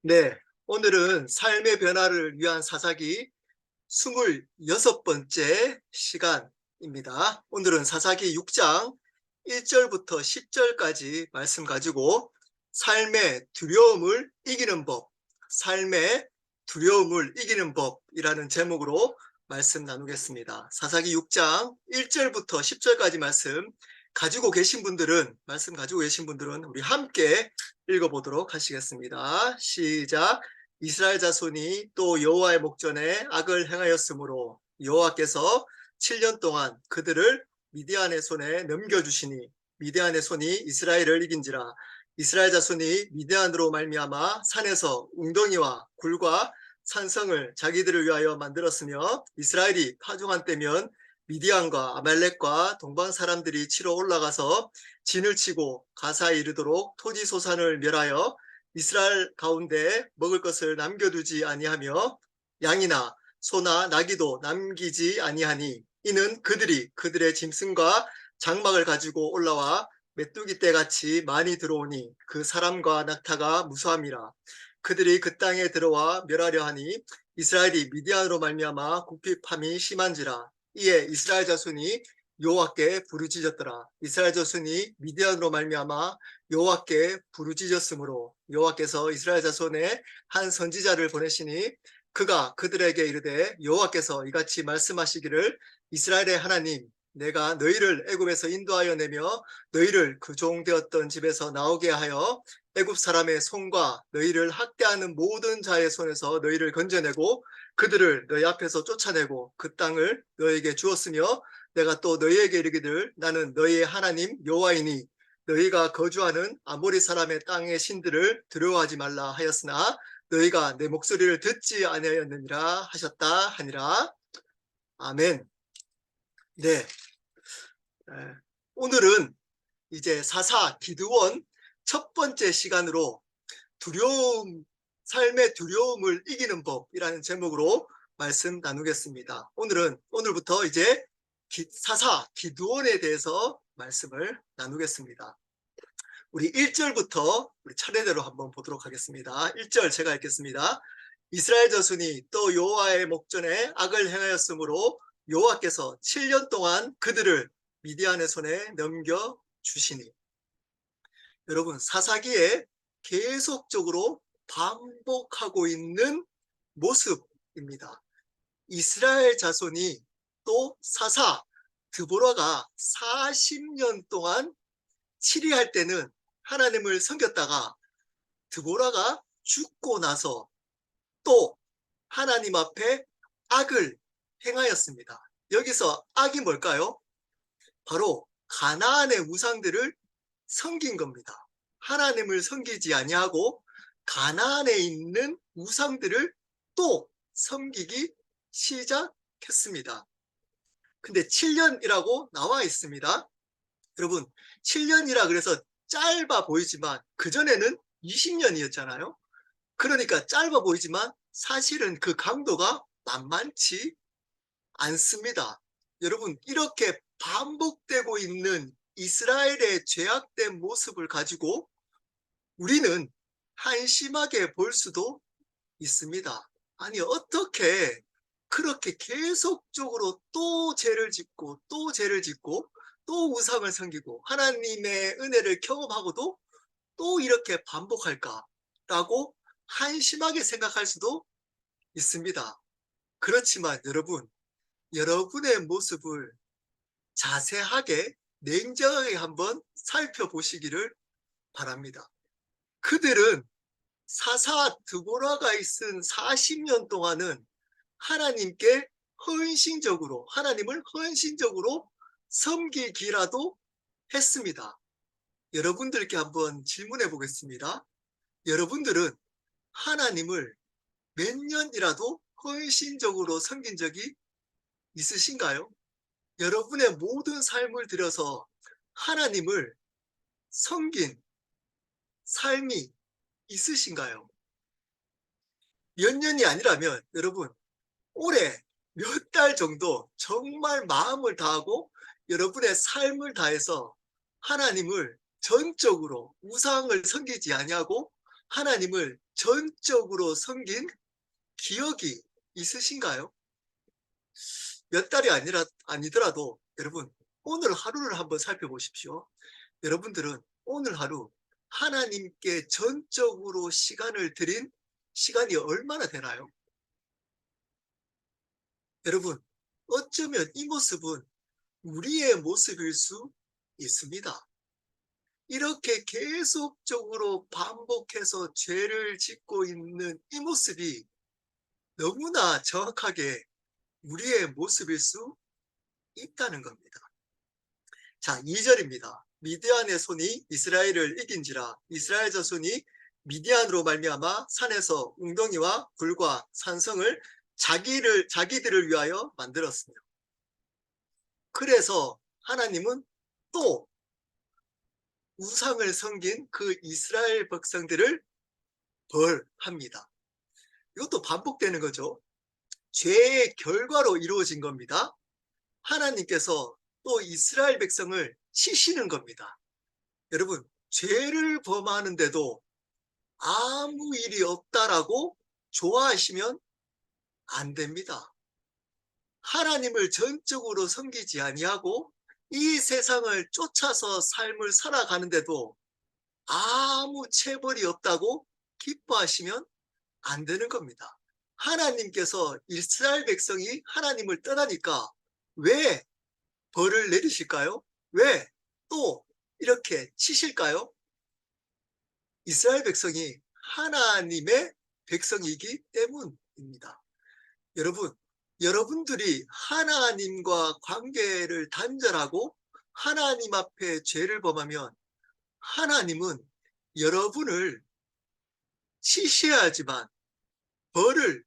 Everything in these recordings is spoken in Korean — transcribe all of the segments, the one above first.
네, 오늘은 삶의 변화를 위한 사사기 26번째 시간입니다. 오늘은 사사기 6장 1절부터 10절까지 말씀 가지고 삶의 두려움을 이기는 법, 삶의 두려움을 이기는 법이라는 제목으로 말씀 나누겠습니다. 사사기 6장 1절부터 10절까지 말씀 가지고 계신 분들은 우리 함께 읽어보도록 하시겠습니다. 시작. 이스라엘 자손이 또 여호와의 목전에 악을 행하였으므로 여호와께서 7년 동안 그들을 미디안의 손에 넘겨주시니 미디안의 손이 이스라엘을 이긴지라. 이스라엘 자손이 미디안으로 말미암아 산에서 웅덩이와 굴과 산성을 자기들을 위하여 만들었으며 이스라엘이 파종한 때면 미디안과 아말렉과 동방 사람들이 치러 올라가서 진을 치고 가사에 이르도록 토지 소산을 멸하여 이스라엘 가운데 먹을 것을 남겨두지 아니하며 양이나 소나 나귀도 남기지 아니하니 이는 그들이 그들의 짐승과 장막을 가지고 올라와 메뚜기 떼같이 많이 들어오니 그 사람과 낙타가 무수함이라. 그들이 그 땅에 들어와 멸하려 하니 이스라엘이 미디안으로 말미암아 궁핍함이 심한지라. 이에 이스라엘 자손이 여호와께 부르짖었더라. 이스라엘 자손이 미디안으로 말미암아 여호와께 부르짖었으므로 여호와께서 이스라엘 자손에 한 선지자를 보내시니 그가 그들에게 이르되 여호와께서 이같이 말씀하시기를 이스라엘의 하나님 내가 너희를 애굽에서 인도하여 내며 너희를 그 종 되었던 집에서 나오게 하여 애굽 사람의 손과 너희를 학대하는 모든 자의 손에서 너희를 건져내고 그들을 너희 앞에서 쫓아내고 그 땅을 너희에게 주었으며 내가 또 너희에게 이르기를 나는 너희의 하나님 여호와이니 너희가 거주하는 아모리 사람의 땅의 신들을 두려워하지 말라 하였으나 너희가 내 목소리를 듣지 아니하였느니라 하셨다 하니라. 아멘. 네, 오늘은 이제 사사 기드원 첫 번째 시간으로 삶의 두려움을 이기는 법이라는 제목으로 말씀 나누겠습니다. 오늘부터 이제 사사 기드원에 대해서 말씀을 나누겠습니다. 우리 1절부터 우리 차례대로 한번 보도록 하겠습니다. 1절 제가 읽겠습니다. 이스라엘 자손이 또 여호와의 목전에 악을 행하였으므로 여호와께서 7년 동안 그들을 미디안의 손에 넘겨 주시니. 여러분, 사사기에 계속적으로 반복하고 있는 모습입니다. 이스라엘 자손이 또 사사 드보라가 40년 동안 치리할 때는 하나님을 섬겼다가 드보라가 죽고 나서 또 하나님 앞에 악을 행하였습니다. 여기서 악이 뭘까요? 바로 가나안의 우상들을 섬긴 겁니다. 하나님을 섬기지 아니하고 가나안에 있는 우상들을 또 섬기기 시작했습니다. 근데 7년이라고 나와 있습니다. 여러분, 7년이라 그래서 짧아 보이지만 그전에는 20년이었잖아요. 그러니까 짧아 보이지만 사실은 그 강도가 만만치 않습니다. 여러분, 이렇게 반복되고 있는 이스라엘의 죄악된 모습을 가지고 우리는 한심하게 볼 수도 있습니다. 아니, 어떻게 그렇게 계속적으로 또 죄를 짓고 또 죄를 짓고 또 우상을 섬기고 하나님의 은혜를 경험하고도 또 이렇게 반복할까라고 한심하게 생각할 수도 있습니다. 그렇지만 여러분의 모습을 자세하게 냉정하게 한번 살펴보시기를 바랍니다. 그들은 사사 드보라가 있은 40년 동안은 하나님을 헌신적으로 섬기기라도 했습니다. 여러분들께 한번 질문해 보겠습니다. 여러분들은 하나님을 몇 년이라도 헌신적으로 섬긴 적이 있으신가요? 여러분의 모든 삶을 들여서 하나님을 섬긴 삶이 있으신가요? 몇 년이 아니라면 여러분 올해 몇 달 정도 정말 마음을 다하고 여러분의 삶을 다해서 하나님을 전적으로 우상을 섬기지 아니하고 하나님을 전적으로 섬긴 기억이 있으신가요? 몇 달이 아니더라도 여러분, 오늘 하루를 한번 살펴보십시오. 여러분들은 오늘 하루 하나님께 전적으로 시간을 드린 시간이 얼마나 되나요? 여러분, 어쩌면 이 모습은 우리의 모습일 수 있습니다. 이렇게 계속적으로 반복해서 죄를 짓고 있는 이 모습이 너무나 정확하게 우리의 모습일 수 있다는 겁니다. 자, 2절입니다. 미디안의 손이 이스라엘을 이긴지라 이스라엘 자손이 미디안으로 말미암아 산에서 웅덩이와 굴과 산성을 자기들을 위하여 만들었으며, 그래서 하나님은 또 우상을 섬긴 그 이스라엘 백성들을 벌합니다. 이것도 반복되는 거죠. 죄의 결과로 이루어진 겁니다. 하나님께서 또 이스라엘 백성을 치시는 겁니다. 여러분, 죄를 범하는데도 아무 일이 없다라고 좋아하시면 안 됩니다. 하나님을 전적으로 섬기지 아니하고 이 세상을 쫓아서 삶을 살아가는데도 아무 체벌이 없다고 기뻐하시면 안 되는 겁니다. 하나님께서 이스라엘 백성이 하나님을 떠나니까 왜 벌을 내리실까요? 왜 또 이렇게 치실까요? 이스라엘 백성이 하나님의 백성이기 때문입니다. 여러분, 여러분들이 하나님과 관계를 단절하고 하나님 앞에 죄를 범하면 하나님은 여러분을 치셔야지만, 벌을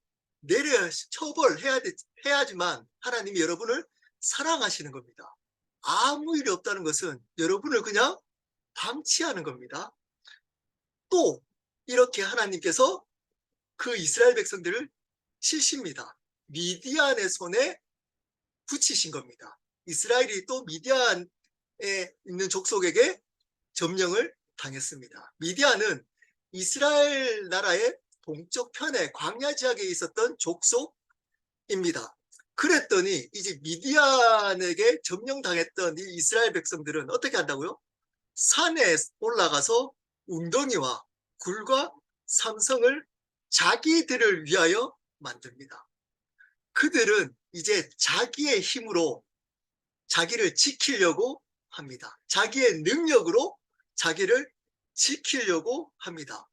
처벌해야지만 하나님이 여러분을 사랑하시는 겁니다. 아무 일이 없다는 것은 여러분을 그냥 방치하는 겁니다. 또 이렇게 하나님께서 그 이스라엘 백성들을 치십니다. 미디안의 손에 붙이신 겁니다. 이스라엘이 또 미디안에 있는 족속에게 점령을 당했습니다. 미디안은 이스라엘 나라의 동쪽 편에 광야 지역에 있었던 족속입니다. 그랬더니 이제 미디안에게 점령당했던 이 이스라엘 백성들은 어떻게 한다고요? 산에 올라가서 웅덩이와 굴과 삼성을 자기들을 위하여 만듭니다. 그들은 이제 자기의 힘으로 자기를 지키려고 합니다. 자기의 능력으로 자기를 지키려고 합니다.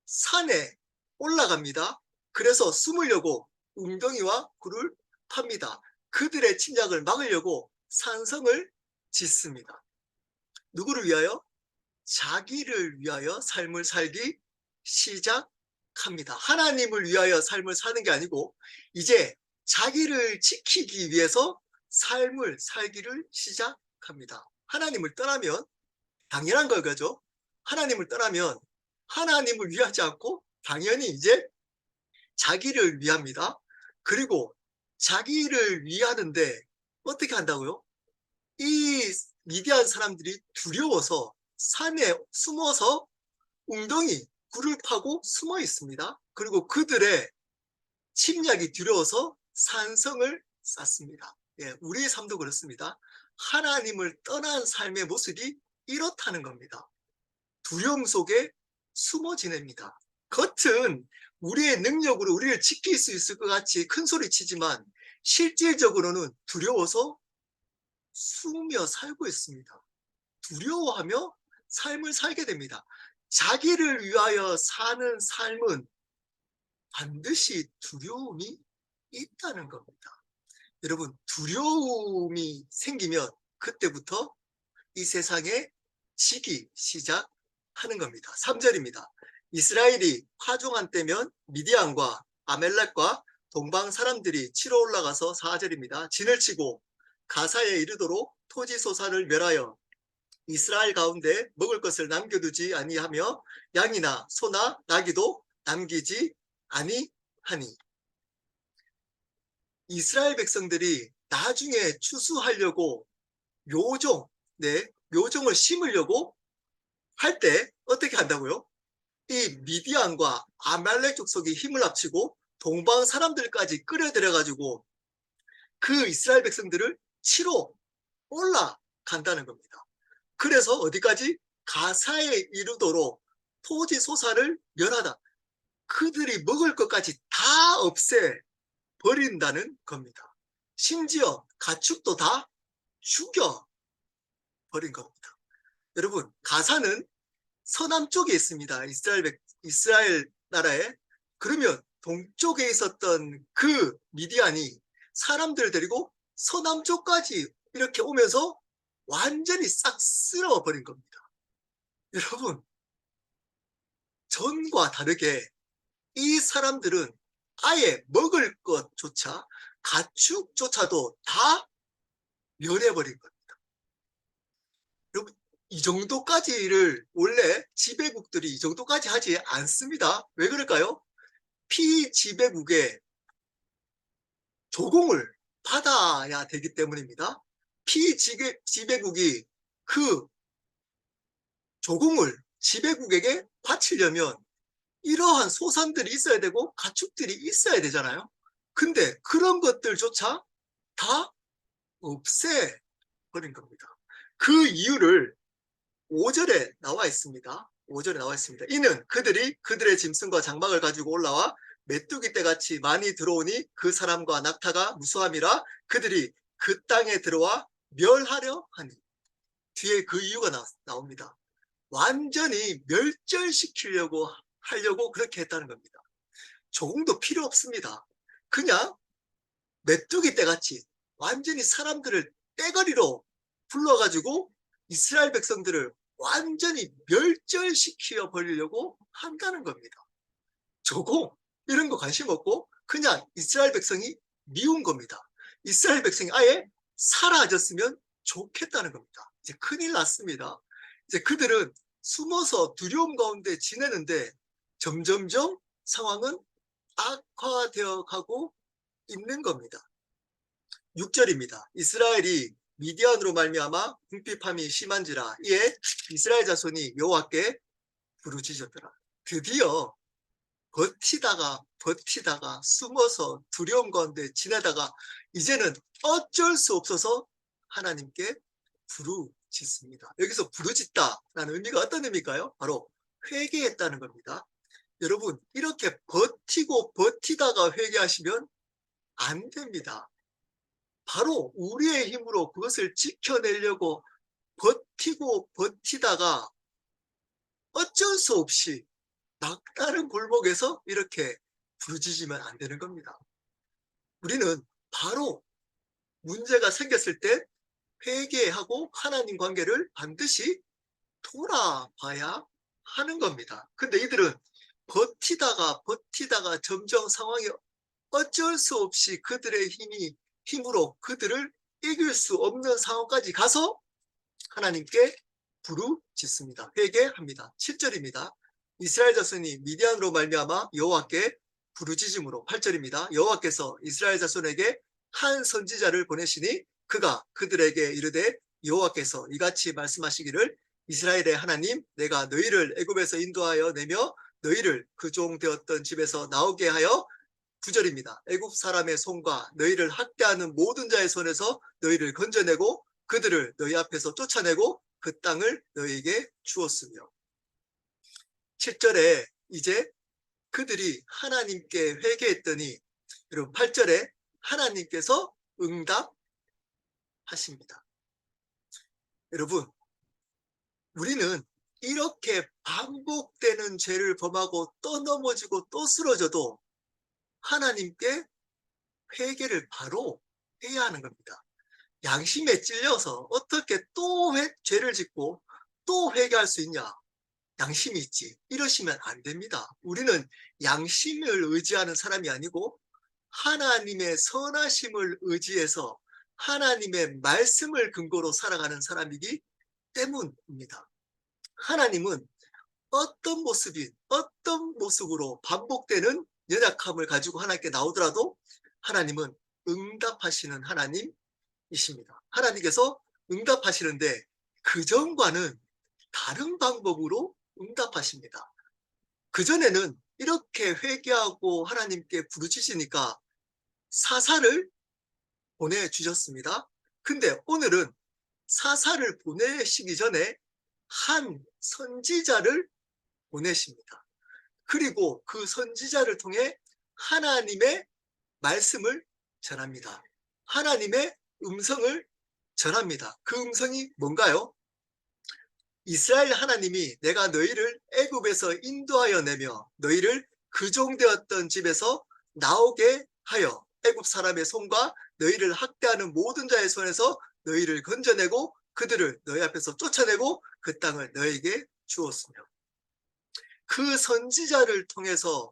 산에 올라갑니다. 그래서 숨으려고 웅덩이와 굴을 팝니다. 그들의 침략을 막으려고 산성을 짓습니다. 누구를 위하여? 자기를 위하여 삶을 살기 시작합니다. 하나님을 위하여 삶을 사는 게 아니고 이제 자기를 지키기 위해서 삶을 살기를 시작합니다. 하나님을 떠나면 당연한 거죠. 하나님을 떠나면 하나님을 위하지 않고 당연히 이제 자기를 위합니다. 그리고 자기를 위하는데 어떻게 한다고요? 이 미디안 사람들이 두려워서 산에 숨어서 웅덩이, 굴을 파고 숨어 있습니다. 그리고 그들의 침략이 두려워서 산성을 쌓습니다. 예, 우리의 삶도 그렇습니다. 하나님을 떠난 삶의 모습이 이렇다는 겁니다. 두려움 속에 숨어 지냅니다. 겉은 우리의 능력으로 우리를 지킬 수 있을 것 같이 큰 소리 치지만 실질적으로는 두려워서 숨으며 살고 있습니다. 두려워하며 삶을 살게 됩니다. 자기를 위하여 사는 삶은 반드시 두려움이 있다는 겁니다. 여러분, 두려움이 생기면 그때부터 이 세상에 지기 시작하는 겁니다. 3절입니다. 이스라엘이 화종한 때면 미디안과 아멜렉과 동방 사람들이 치러 올라가서 4절입니다. 진을 치고 가사에 이르도록 토지 소산을 멸하여 이스라엘 가운데 먹을 것을 남겨두지 아니하며 양이나 소나 나귀도 남기지 아니하니. 이스라엘 백성들이 나중에 추수하려고 묘종을 심으려고 할 때 어떻게 한다고요? 이 미디안과 아말렉 족속이 힘을 합치고 동방 사람들까지 끌어들여 가지고 그 이스라엘 백성들을 치러 올라간다는 겁니다. 그래서 어디까지? 가사에 이르도록 토지 소사를 멸하다. 그들이 먹을 것까지 다 없애 버린다는 겁니다. 심지어 가축도 다 죽여 버린 겁니다. 여러분, 가사는 서남쪽에 있습니다. 이스라엘 나라에. 그러면 동쪽에 있었던 그 미디안이 사람들 데리고 서남쪽까지 이렇게 오면서 완전히 싹 쓸어버린 겁니다. 여러분, 전과 다르게 이 사람들은 아예 먹을 것조차, 가축조차도 다 멸해버린 겁니다. 여러분, 이 정도까지를 원래 지배국들이 이 정도까지 하지 않습니다. 왜 그럴까요? 피지배국의 조공을 받아야 되기 때문입니다. 피지배국이 그 조공을 지배국에게 바치려면 이러한 소산들이 있어야 되고 가축들이 있어야 되잖아요. 근데 그런 것들조차 다 없애버린 겁니다. 그 이유를 5절에 나와 있습니다. 5절에 나와 있습니다. 이는 그들이 그들의 짐승과 장막을 가지고 올라와 메뚜기 떼같이 많이 들어오니 그 사람과 낙타가 무수함이라 그들이 그 땅에 들어와 멸하려 하니. 뒤에 그 이유가 나옵니다. 완전히 멸절시키려고 하려고 그렇게 했다는 겁니다. 조금도 필요 없습니다. 그냥 메뚜기 떼같이 완전히 사람들을 떼거리로 불러가지고 이스라엘 백성들을 완전히 멸절시켜 버리려고 한다는 겁니다. 조공 이런 거 관심 없고 그냥 이스라엘 백성이 미운 겁니다. 이스라엘 백성이 아예 사라졌으면 좋겠다는 겁니다. 이제 큰일 났습니다. 이제 그들은 숨어서 두려움 가운데 지내는데 점점점 상황은 악화되어 가고 있는 겁니다. 6절입니다. 이스라엘이 미디안으로 말미암아 궁핍함이 심한지라 이에 이스라엘 자손이 여호와께 부르짖었더라. 드디어 버티다가 숨어서 두려움 가운데 지내다가 이제는 어쩔 수 없어서 하나님께 부르짖습니다. 여기서 부르짖다라는 의미가 어떤 의미일까요? 바로 회개했다는 겁니다. 여러분, 이렇게 버티다가 회개하시면 안 됩니다. 바로 우리의 힘으로 그것을 지켜내려고 버티다가 어쩔 수 없이 막다른 골목에서 이렇게 부르짖으면 안 되는 겁니다. 우리는 바로 문제가 생겼을 때 회개하고 하나님 관계를 반드시 돌아봐야 하는 겁니다. 근데 이들은 버티다가 점점 상황이 어쩔 수 없이 그들의 힘으로 그들을 이길 수 없는 상황까지 가서 하나님께 부르짖습니다. 회개합니다. 7절입니다. 이스라엘 자손이 미디안으로 말미암아 여호와께 부르짖음으로. 8절입니다. 여호와께서 이스라엘 자손에게 한 선지자를 보내시니 그가 그들에게 이르되 여호와께서 이같이 말씀하시기를 이스라엘의 하나님 내가 너희를 애굽에서 인도하여 내며 너희를 그 종 되었던 집에서 나오게 하여. 9절입니다. 애굽 사람의 손과 너희를 학대하는 모든 자의 손에서 너희를 건져내고 그들을 너희 앞에서 쫓아내고 그 땅을 너희에게 주었으며. 7절에 이제 그들이 하나님께 회개했더니 여러분 8절에 하나님께서 응답하십니다. 여러분, 우리는 이렇게 반복되는 죄를 범하고 또 넘어지고 또 쓰러져도 하나님께 회개를 바로 해야 하는 겁니다. 양심에 찔려서 어떻게 또 죄를 짓고 또 회개할 수 있냐? 양심이 있지. 이러시면 안 됩니다. 우리는 양심을 의지하는 사람이 아니고 하나님의 선하심을 의지해서 하나님의 말씀을 근거로 살아가는 사람이기 때문입니다. 하나님은 어떤 모습으로 반복되는 연약함을 가지고 하나님께 나오더라도 하나님은 응답하시는 하나님이십니다. 하나님께서 응답하시는데 그전과는 다른 방법으로 응답하십니다. 그전에는 이렇게 회개하고 하나님께 부르짖으니까 사사를 보내주셨습니다. 근데 오늘은 사사를 보내시기 전에 한 선지자를 보내십니다. 그리고 그 선지자를 통해 하나님의 말씀을 전합니다. 하나님의 음성을 전합니다. 그 음성이 뭔가요? 이스라엘 하나님이 내가 너희를 애굽에서 인도하여 내며 너희를 그종되었던 집에서 나오게 하여 애굽 사람의 손과 너희를 학대하는 모든 자의 손에서 너희를 건져내고 그들을 너희 앞에서 쫓아내고 그 땅을 너희에게 주었으며, 그 선지자를 통해서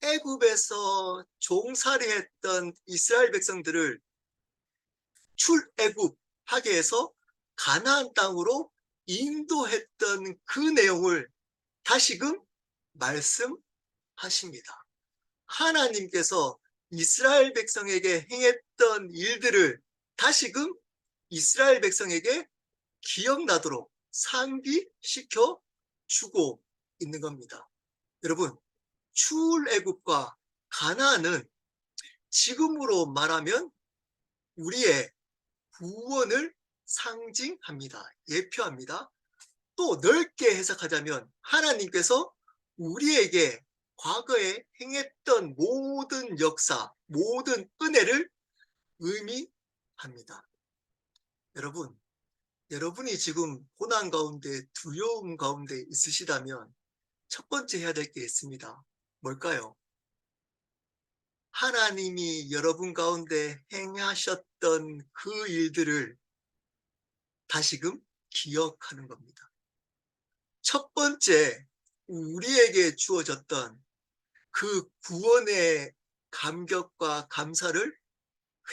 애굽에서 종살이했던 이스라엘 백성들을 출애굽하게 해서 가나안 땅으로 인도했던 그 내용을 다시금 말씀하십니다. 하나님께서 이스라엘 백성에게 행했던 일들을 다시금 이스라엘 백성에게 기억나도록 상기시켜 주고 있는 겁니다. 여러분, 출애굽과 가나안은 지금으로 말하면 우리의 구원을 상징합니다. 예표합니다. 또 넓게 해석하자면 하나님께서 우리에게 과거에 행했던 모든 역사, 모든 은혜를 의미합니다. 여러분, 여러분이 지금 고난 가운데 두려움 가운데 있으시다면 첫 번째 해야 될 게 있습니다. 뭘까요? 하나님이 여러분 가운데 행하셨던 그 일들을 다시금 기억하는 겁니다. 첫 번째, 우리에게 주어졌던 그 구원의 감격과 감사를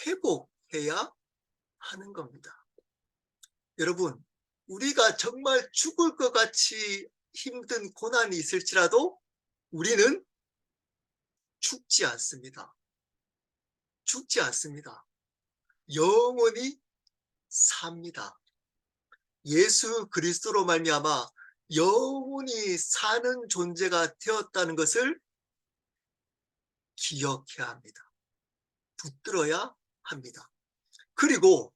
회복해야 하는 겁니다. 여러분, 우리가 정말 죽을 것 같이 힘든 고난이 있을지라도 우리는 죽지 않습니다. 죽지 않습니다. 영원히 삽니다. 예수 그리스도로 말미암아 영원히 사는 존재가 되었다는 것을 기억해야 합니다. 붙들어야 합니다. 그리고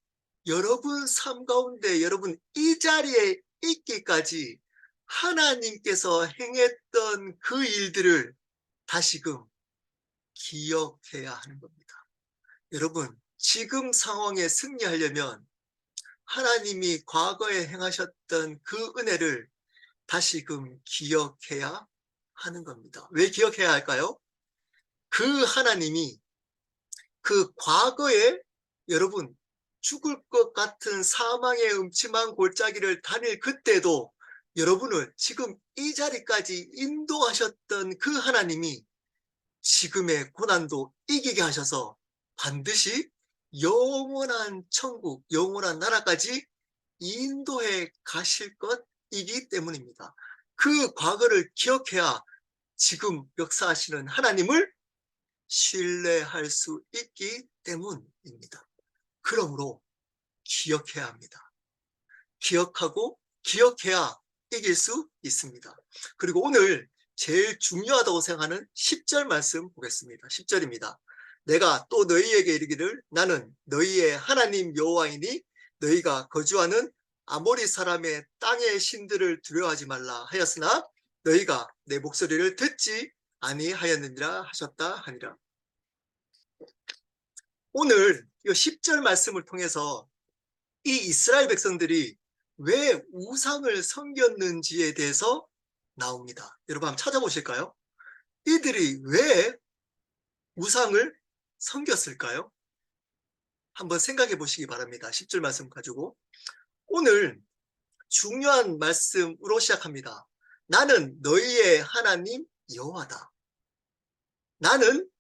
여러분 삶 가운데 여러분 이 자리에 있기까지 하나님께서 행했던 그 일들을 다시금 기억해야 하는 겁니다. 여러분, 지금 상황에 승리하려면 하나님이 과거에 행하셨던 그 은혜를 다시금 기억해야 하는 겁니다. 왜 기억해야 할까요? 그 하나님이 그 과거에 여러분 죽을 것 같은 사망의 음침한 골짜기를 다닐 그때도 여러분을 지금 이 자리까지 인도하셨던 그 하나님이 지금의 고난도 이기게 하셔서 반드시 영원한 천국, 영원한 나라까지 인도해 가실 것이기 때문입니다. 그 과거를 기억해야 지금 역사하시는 하나님을 신뢰할 수 있기 때문입니다. 그러므로 기억해야 합니다. 기억하고 기억해야 이길 수 있습니다. 그리고 오늘 제일 중요하다고 생각하는 10절 말씀 보겠습니다. 10절입니다. 내가 또 너희에게 이르기를 나는 너희의 하나님 여호와이니 너희가 거주하는 아모리 사람의 땅의 신들을 두려워하지 말라 하였으나 너희가 내 목소리를 듣지 아니하였느니라 하셨다 하니라. 오늘 이 10절 말씀을 통해서 이 이스라엘 백성들이 왜 우상을 섬겼는지에 대해서 나옵니다. 여러분 한번 찾아보실까요? 이들이 왜 우상을 섬겼을까요? 한번 생각해 보시기 바랍니다. 10절 말씀 가지고 오늘 중요한 말씀으로 시작합니다. 나는 너희의 하나님 여호와다. 나는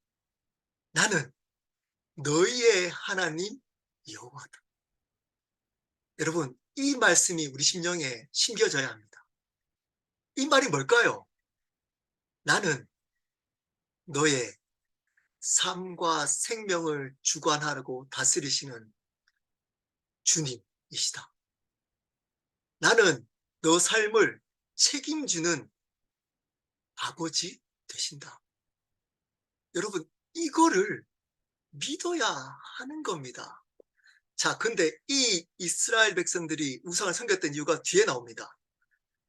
너희의 하나님 여호와다. 여러분, 이 말씀이 우리 심령에 심겨져야 합니다. 이 말이 뭘까요? 나는 너의 삶과 생명을 주관하고 다스리시는 주님이시다. 나는 너 삶을 책임지는 아버지 되신다. 여러분, 이거를 믿어야 하는 겁니다. 자, 근데 이 이스라엘 백성들이 우상을 섬겼던 이유가 뒤에 나옵니다.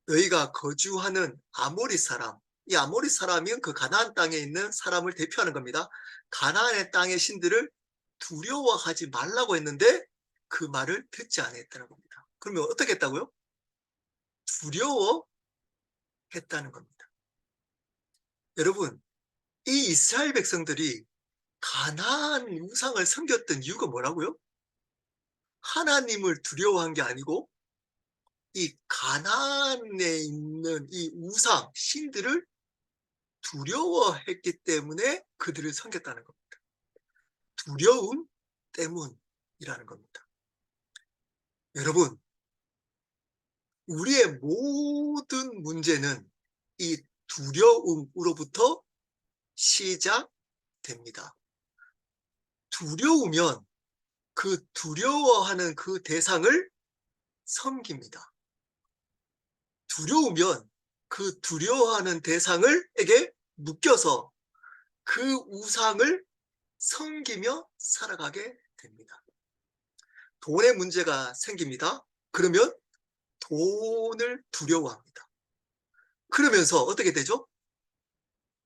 너희가 거주하는 아모리 사람, 이 아모리 사람은 그 가나안 땅에 있는 사람을 대표하는 겁니다. 가나안의 땅의 신들을 두려워하지 말라고 했는데 그 말을 듣지 않았다는 겁니다. 그러면 어떻게 했다고요? 두려워했다는 겁니다. 여러분, 이 이스라엘 백성들이 가나안 우상을 섬겼던 이유가 뭐라고요? 하나님을 두려워한 게 아니고 이 가나안에 있는 이 우상, 신들을 두려워했기 때문에 그들을 섬겼다는 겁니다. 두려움 때문이라는 겁니다. 여러분, 우리의 모든 문제는 이 두려움으로부터 시작됩니다. 두려우면 그 두려워하는 그 대상을 섬깁니다. 두려우면 그 두려워하는 대상을에게 묶여서 그 우상을 섬기며 살아가게 됩니다. 돈의 문제가 생깁니다. 그러면 돈을 두려워합니다. 그러면서 어떻게 되죠?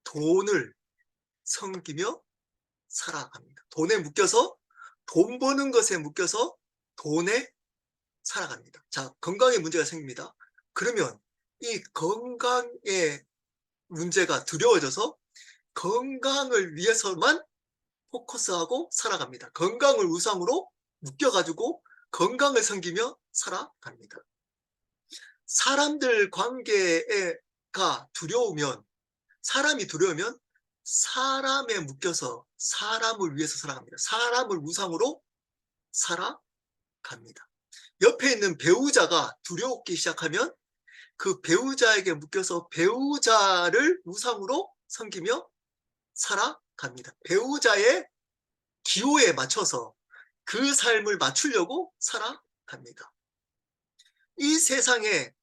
돈을 섬기며 살아갑니다. 돈에 묶여서, 돈 버는 것에 묶여서 돈에 살아갑니다. 자, 건강에 문제가 생깁니다. 그러면 이 건강의 문제가 두려워져서 건강을 위해서만 포커스하고 살아갑니다. 건강을 우상으로 묶여가지고 건강을 섬기며 살아갑니다. 사람들 관계가 두려우면, 사람이 두려우면 사람에 묶여서 사람을 위해서 살아갑니다. 사람을 우상으로 살아갑니다. 옆에 있는 배우자가 두려웠기 시작하면 그 배우자에게 묶여서 배우자를 우상으로 섬기며 살아갑니다. 배우자의 기호에 맞춰서 그 삶을 맞추려고 살아갑니다. 이 세상에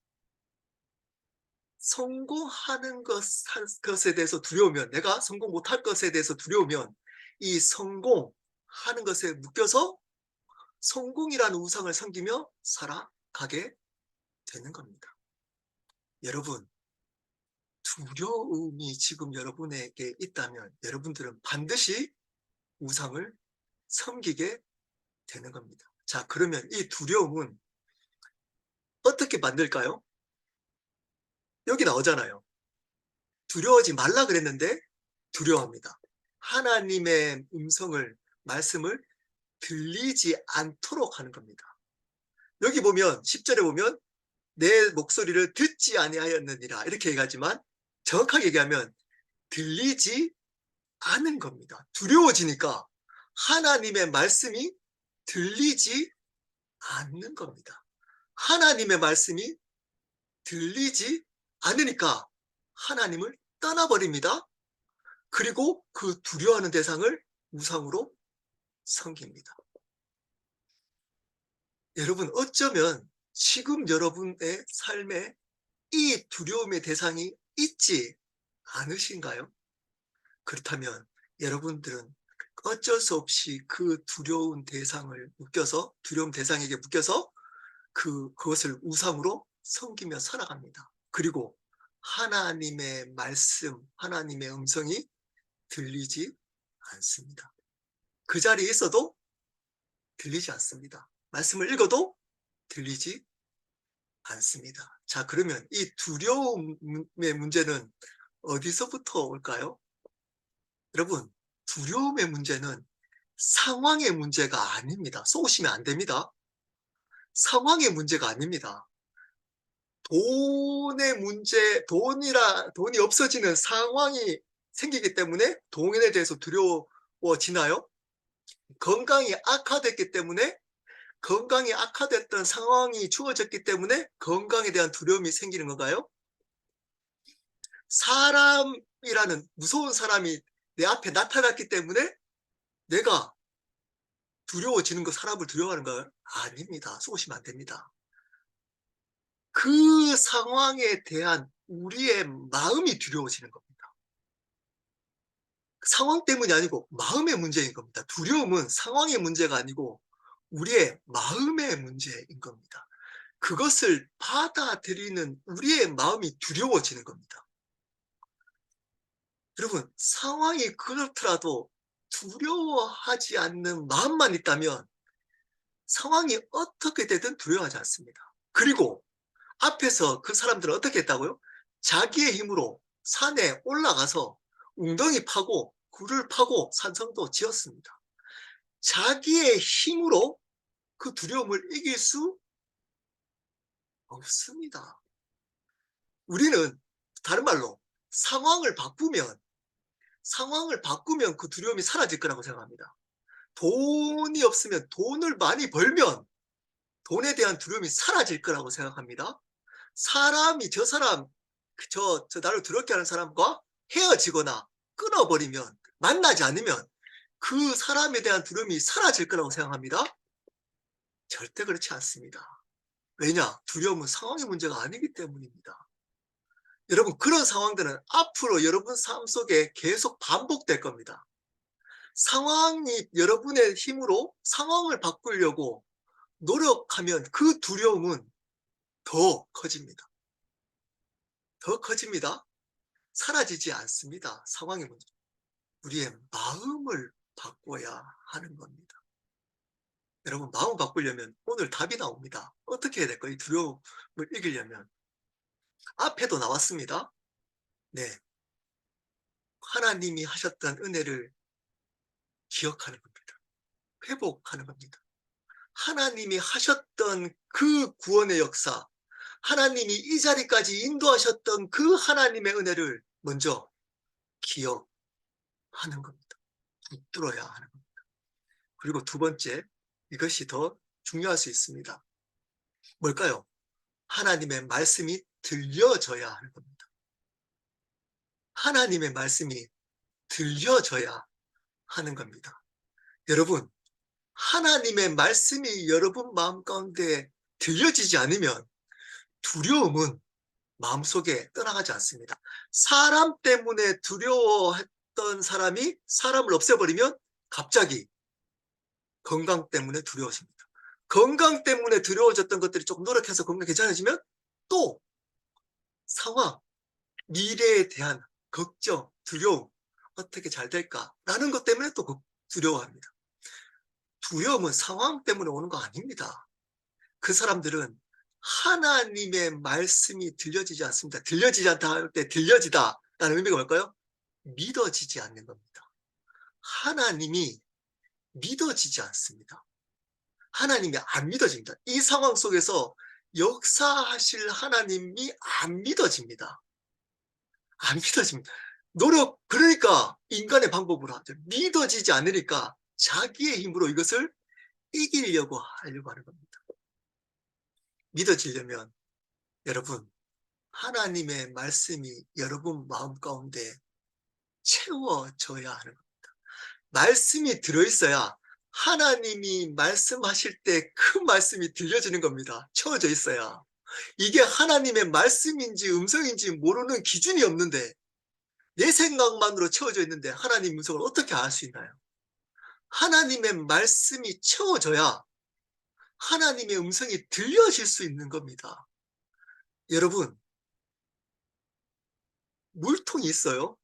성공하는 것에 대해서 두려우면, 내가 성공 못할 것에 대해서 두려우면 이 성공하는 것에 묶여서 성공이라는 우상을 섬기며 살아가게 되는 겁니다. 여러분, 두려움이 지금 여러분에게 있다면 여러분들은 반드시 우상을 섬기게 되는 겁니다. 자, 그러면 이 두려움은 어떻게 만들까요? 여기 나오잖아요. 두려워하지 말라 그랬는데 두려워합니다. 하나님의 음성을, 말씀을 들리지 않도록 하는 겁니다. 여기 보면 10절에 보면 내 목소리를 듣지 아니하였느니라 이렇게 얘기하지만 정확하게 얘기하면 들리지 않은 겁니다. 두려워지니까 하나님의 말씀이 들리지 않는 겁니다. 하나님의 말씀이 들리지 않으니까 하나님을 떠나버립니다. 그리고 그 두려워하는 대상을 우상으로 섬깁니다. 여러분, 어쩌면 지금 여러분의 삶에 이 두려움의 대상이 있지 않으신가요? 그렇다면 여러분들은 어쩔 수 없이 그 두려운 대상을 묶여서, 두려움 대상에게 묶여서 그것을 우상으로 섬기며 살아갑니다. 그리고 하나님의 말씀, 하나님의 음성이 들리지 않습니다. 그 자리에 있어도 들리지 않습니다. 말씀을 읽어도 들리지 않습니다. 자, 그러면 이 두려움의 문제는 어디서부터 올까요? 여러분, 두려움의 문제는 상황의 문제가 아닙니다. 쏘시면 안 됩니다. 상황의 문제가 아닙니다. 돈의 문제, 돈이 없어지는 상황이 생기기 때문에 돈에 대해서 두려워지나요? 건강이 악화됐기 때문에, 건강이 악화됐던 상황이 주어졌기 때문에 건강에 대한 두려움이 생기는 건가요? 사람이라는 무서운 사람이 내 앞에 나타났기 때문에 내가 두려워지는 거, 사람을 두려워하는 거 아닙니다. 쏘시면 안 됩니다. 그 상황에 대한 우리의 마음이 두려워지는 겁니다. 상황 때문이 아니고 마음의 문제인 겁니다. 두려움은 상황의 문제가 아니고 우리의 마음의 문제인 겁니다. 그것을 받아들이는 우리의 마음이 두려워지는 겁니다. 여러분, 상황이 그렇더라도 두려워하지 않는 마음만 있다면 상황이 어떻게 되든 두려워하지 않습니다. 그리고 앞에서 그 사람들은 어떻게 했다고요? 자기의 힘으로 산에 올라가서 웅덩이 파고 굴을 파고 산성도 지었습니다. 자기의 힘으로 그 두려움을 이길 수 없습니다. 우리는 다른 말로 상황을 바꾸면 그 두려움이 사라질 거라고 생각합니다. 돈이 없으면 돈을 많이 벌면 돈에 대한 두려움이 사라질 거라고 생각합니다. 사람이 저 사람 나를 두렵게 하는 사람과 헤어지거나 끊어버리면 만나지 않으면 그 사람에 대한 두려움이 사라질 거라고 생각합니다. 절대 그렇지 않습니다. 왜냐? 두려움은 상황의 문제가 아니기 때문입니다. 여러분, 그런 상황들은 앞으로 여러분 삶 속에 계속 반복될 겁니다. 상황이 여러분의 힘으로 상황을 바꾸려고 노력하면 그 두려움은 더 커집니다. 더 커집니다. 사라지지 않습니다. 상황의 문제. 우리의 마음을 바꿔야 하는 겁니다. 여러분, 마음 바꾸려면 오늘 답이 나옵니다. 어떻게 해야 될까요? 이 두려움을 이기려면. 앞에도 나왔습니다. 네. 하나님이 하셨던 은혜를 기억하는 겁니다. 회복하는 겁니다. 하나님이 하셨던 그 구원의 역사, 하나님이 이 자리까지 인도하셨던 그 하나님의 은혜를 먼저 기억하는 겁니다. 붙들어야 하는 겁니다. 그리고 두 번째, 이것이 더 중요할 수 있습니다. 뭘까요? 하나님의 말씀이 들려져야 하는 겁니다. 하나님의 말씀이 들려져야 하는 겁니다. 여러분, 하나님의 말씀이 여러분 마음 가운데 들려지지 않으면 두려움은 마음속에 떠나가지 않습니다. 사람 때문에 두려워했던 사람이 사람을 없애버리면 갑자기 건강 때문에 두려워집니다. 건강 때문에 두려워졌던 것들이 조금 노력해서 건강 괜찮아지면 또 상황, 미래에 대한 걱정, 두려움, 어떻게 잘 될까라는 것 때문에 또 두려워합니다. 두려움은 상황 때문에 오는 거 아닙니다. 그 사람들은 하나님의 말씀이 들려지지 않습니다. 들려지지 않다 할 때 들려지다라는 의미가 뭘까요? 믿어지지 않는 겁니다. 하나님이 믿어지지 않습니다. 하나님이 안 믿어집니다. 이 상황 속에서 역사하실 하나님이 안 믿어집니다. 안 믿어집니다. 그러니까 인간의 방법으로 하죠. 믿어지지 않으니까 자기의 힘으로 이것을 이기려고 하려고 하는 겁니다. 믿어지려면 여러분, 하나님의 말씀이 여러분 마음 가운데 채워져야 하는 겁니다. 말씀이 들어있어야 하나님이 말씀하실 때 그 말씀이 들려지는 겁니다. 채워져 있어야. 이게 하나님의 말씀인지 음성인지 모르는 기준이 없는데 내 생각만으로 채워져 있는데 하나님 음성을 어떻게 알 수 있나요? 하나님의 말씀이 채워져야 하나님의 음성이 들려질 수 있는 겁니다. 여러분, 물통이 있어요.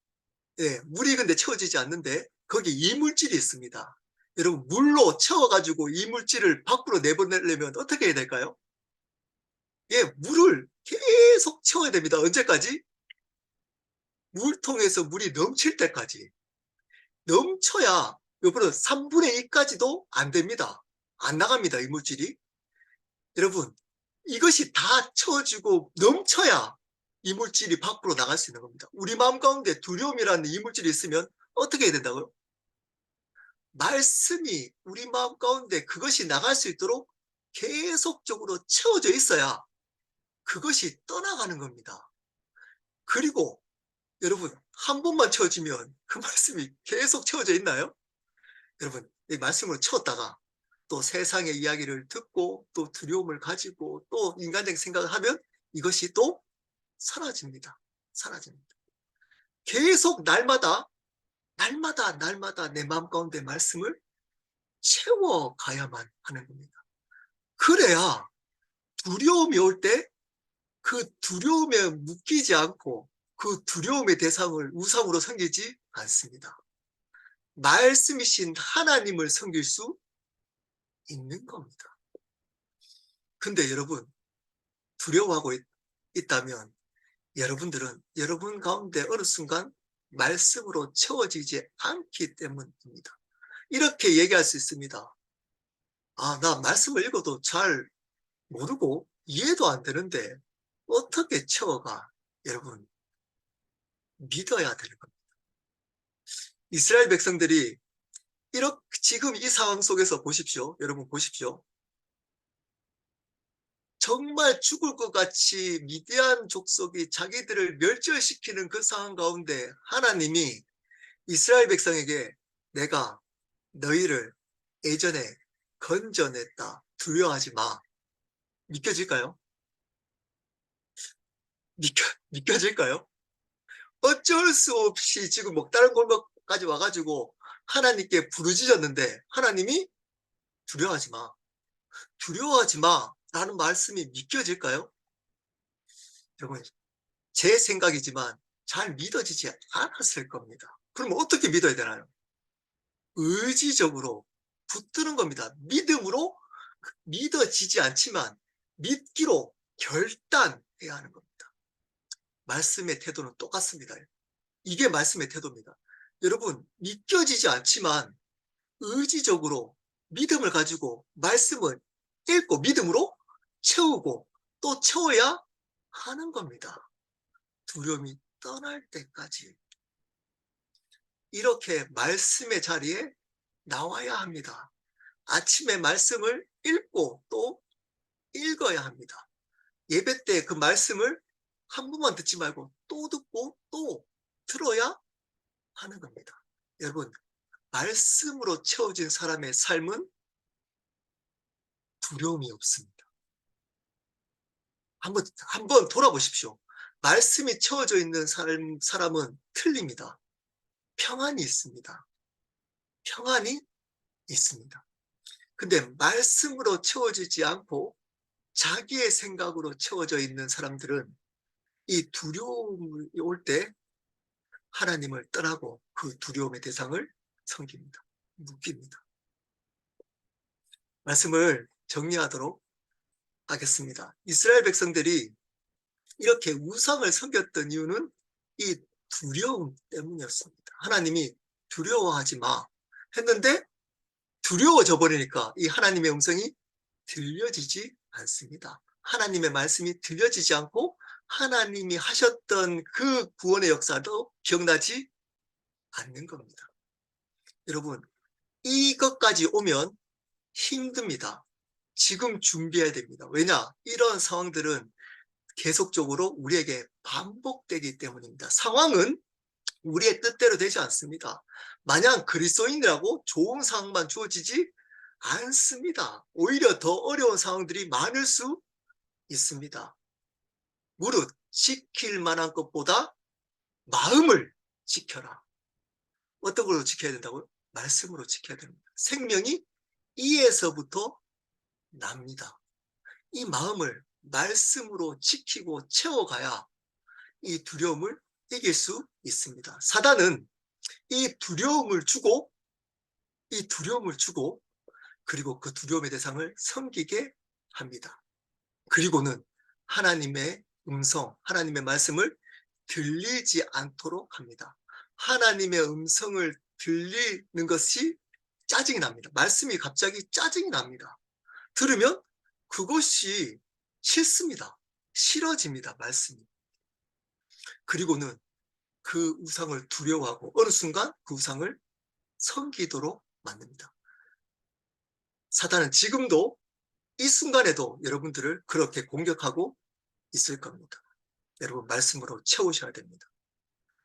예, 물이 근데 채워지지 않는데 거기 이물질이 있습니다. 여러분, 물로 채워가지고 이물질을 밖으로 내보내려면 어떻게 해야 될까요? 예, 물을 계속 채워야 됩니다. 언제까지? 물통에서 물이 넘칠 때까지. 넘쳐야 요번에 3분의 2까지도 안 됩니다. 안 나갑니다, 이물질이. 여러분, 이것이 다 채워지고 넘쳐야 이물질이 밖으로 나갈 수 있는 겁니다. 우리 마음 가운데 두려움이라는 이물질이 있으면 어떻게 해야 된다고요? 말씀이 우리 마음 가운데 그것이 나갈 수 있도록 계속적으로 채워져 있어야 그것이 떠나가는 겁니다. 그리고 여러분, 한 번만 채워지면 그 말씀이 계속 채워져 있나요? 여러분, 이 말씀으로 채웠다가 또 세상의 이야기를 듣고 또 두려움을 가지고 또 인간적인 생각을 하면 이것이 또 사라집니다. 사라집니다. 계속 날마다 내 마음 가운데 말씀을 채워가야만 하는 겁니다. 그래야 두려움이 올 때 그 두려움에 묶이지 않고 그 두려움의 대상을 우상으로 섬기지 않습니다. 말씀이신 하나님을 섬길 수 있는 겁니다. 근데 여러분, 두려워하고 있다면 여러분들은 여러분 가운데 어느 순간 말씀으로 채워지지 않기 때문입니다. 이렇게 얘기할 수 있습니다. 나 말씀을 읽어도 잘 모르고 이해도 안 되는데 어떻게 채워가? 여러분, 믿어야 되는 겁니다. 이스라엘 백성들이 이렇게 지금 이 상황 속에서 보십시오. 여러분 보십시오. 정말 죽을 것 같이 미디안 족속이 자기들을 멸절시키는 그 상황 가운데 하나님이 이스라엘 백성에게 내가 너희를 예전에 건져냈다. 두려워하지 마. 믿겨질까요? 믿겨질까요? 어쩔 수 없이 지금 먹다른 골목까지 와가지고 하나님께 부르짖었는데 하나님이 두려워하지 마. 두려워하지 마. 라는 말씀이 믿겨질까요? 여러분, 제 생각이지만 잘 믿어지지 않았을 겁니다. 그럼 어떻게 믿어야 되나요? 의지적으로 붙드는 겁니다. 믿음으로 믿어지지 않지만 믿기로 결단해야 하는 겁니다. 말씀의 태도는 똑같습니다. 이게 말씀의 태도입니다. 여러분, 믿겨지지 않지만 의지적으로 믿음을 가지고 말씀을 읽고 믿음으로 채우고 또 채워야 하는 겁니다. 두려움이 떠날 때까지 이렇게 말씀의 자리에 나와야 합니다. 아침에 말씀을 읽고 또 읽어야 합니다. 예배 때 그 말씀을 한 번만 듣지 말고 또 듣고 또 들어야 하는 겁니다. 여러분, 말씀으로 채워진 사람의 삶은 두려움이 없습니다. 한번 돌아보십시오. 말씀이 채워져 있는 사람은 틀립니다. 평안이 있습니다. 평안이 있습니다. 근데 말씀으로 채워지지 않고 자기의 생각으로 채워져 있는 사람들은 이 두려움이 올 때 하나님을 떠나고 그 두려움의 대상을 섬깁니다. 묶입니다. 말씀을 정리하도록 하겠습니다. 이스라엘 백성들이 이렇게 우상을 섬겼던 이유는 이 두려움 때문이었습니다. 하나님이 두려워하지 마 했는데 두려워져 버리니까 이 하나님의 음성이 들려지지 않습니다. 하나님의 말씀이 들려지지 않고 하나님이 하셨던 그 구원의 역사도 기억나지 않는 겁니다. 여러분, 이것까지 오면 힘듭니다. 지금 준비해야 됩니다. 왜냐? 이런 상황들은 계속적으로 우리에게 반복되기 때문입니다. 상황은 우리의 뜻대로 되지 않습니다. 마냥 그리스도인이라고 좋은 상황만 주어지지 않습니다. 오히려 더 어려운 상황들이 많을 수 있습니다. 무릇 지킬 만한 것보다 마음을 지켜라. 어떤 걸로 지켜야 된다고요? 말씀으로 지켜야 됩니다. 생명이 이에서부터 납니다. 이 마음을 말씀으로 지키고 채워가야 이 두려움을 이길 수 있습니다. 사단은 이 두려움을 주고 그리고 그 두려움의 대상을 섬기게 합니다. 그리고는 하나님의 음성, 하나님의 말씀을 들리지 않도록 합니다. 하나님의 음성을 들리는 것이 짜증이 납니다. 말씀이 갑자기 짜증이 납니다. 들으면 그것이 싫습니다. 싫어집니다. 말씀이. 그리고는 그 우상을 두려워하고 어느 순간 그 우상을 섬기도록 만듭니다. 사단은 지금도 이 순간에도 여러분들을 그렇게 공격하고 있을 겁니다. 여러분, 말씀으로 채우셔야 됩니다.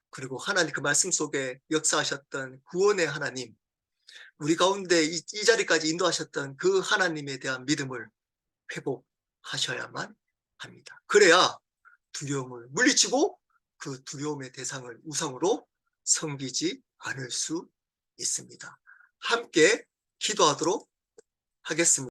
그리고 하나님 그 말씀 속에 역사하셨던 구원의 하나님, 우리 가운데 이 자리까지 인도하셨던 그 하나님에 대한 믿음을 회복하셔야만 합니다. 그래야 두려움을 물리치고 그 두려움의 대상을 우상으로 섬기지 않을 수 있습니다. 함께 기도하도록 하겠습니다.